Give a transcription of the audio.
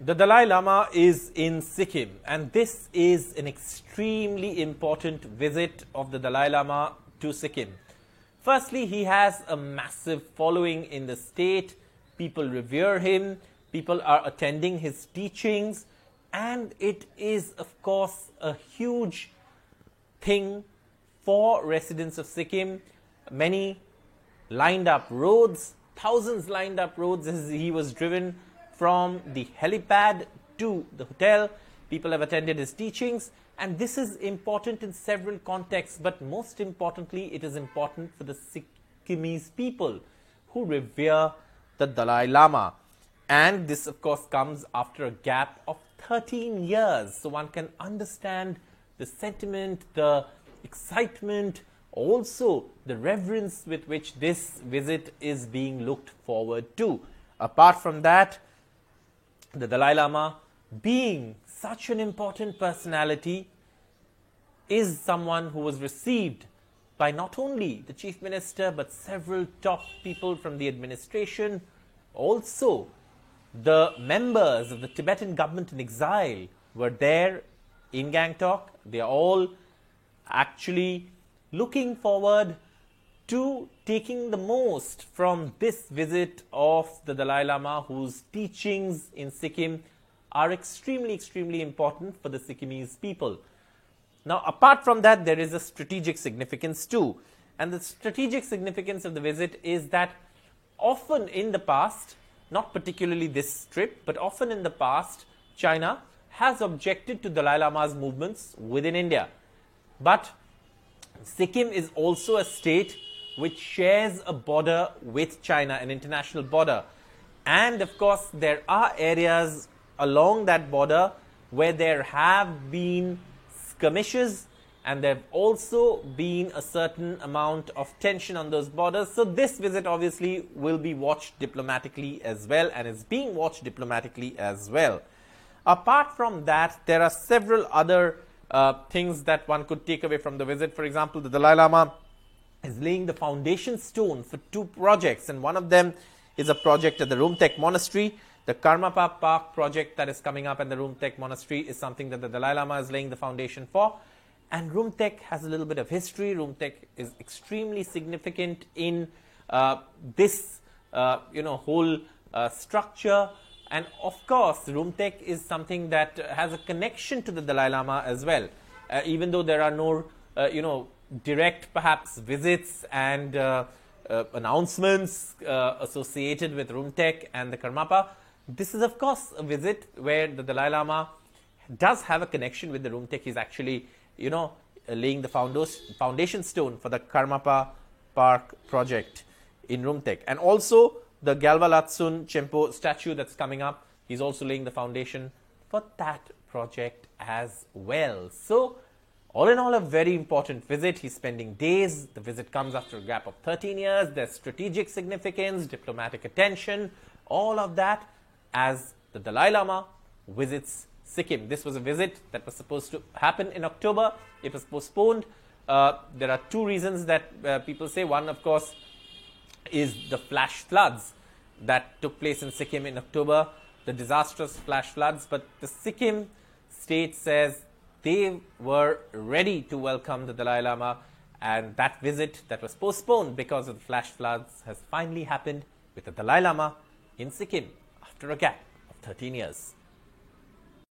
The Dalai Lama is in Sikkim, and this is an extremely important visit of the Dalai Lama to Sikkim. Firstly, he has a massive following in the state. People revere him, people are attending his teachings, and it is, of course, a huge thing for residents of Sikkim. Many lined up roads, thousands lined up roads as he was driven from the helipad to the hotel. People have attended his teachings, and this is important in several contexts, but most importantly, it is important for the Sikkimese people who revere the Dalai Lama. And this, of course, comes after a gap of 13 years. So one can understand the sentiment, the excitement, also the reverence with which this visit is being looked forward to. Apart from that, the Dalai Lama, being such an important personality, is someone who was received by not only the Chief Minister but several top people from the administration. Also, the members of the Tibetan government in exile were there in Gangtok. They are all actually looking forward to taking the most from this visit of the Dalai Lama, whose teachings in Sikkim are extremely important for the Sikkimese people. Now, apart from that, there is a strategic significance too. And the strategic significance of the visit is that often in the past, not particularly this trip, but often in the past, China has objected to Dalai Lama's movements within India. But Sikkim is also a state which shares a border with China, an international border. And of course, there are areas along that border where there have been skirmishes, and there have also been a certain amount of tension on those borders. So this visit obviously will be watched diplomatically as well, and is being watched diplomatically as well. Apart from that, there are several other things that one could take away from the visit. For example, the Dalai Lama is laying the foundation stone for two projects, and one of them is a project at the Rumtek Monastery. The Karmapa Park project that is coming up, and the Rumtek Monastery is something that the Dalai Lama is laying the foundation for. And Rumtek has a little bit of history. Rumtek is extremely significant in this whole structure. And of course, Rumtek is something that has a connection to the Dalai Lama as well. Even though there are no, direct perhaps visits and announcements associated with Rumtek and the Karmapa, this is of course a visit where the Dalai Lama does have a connection with the Rumtek. He's actually, laying the foundation stone for the Karmapa Park project in Rumtek. And also the Gyalva Latsun Chempo statue that's coming up, he's also laying the foundation for that project as well. So, all in all, a very important visit. He's spending days. The visit comes after a gap of 13 years. There's strategic significance, diplomatic attention, all of that as the Dalai Lama visits Sikkim. This was a visit that was supposed to happen in October. It was postponed. There are two reasons that people say. One, of course, is the flash floods that took place in Sikkim in October, the disastrous flash floods. But the Sikkim state says they were ready to welcome the Dalai Lama, and that visit that was postponed because of the flash floods has finally happened with the Dalai Lama in Sikkim after a gap of 13 years.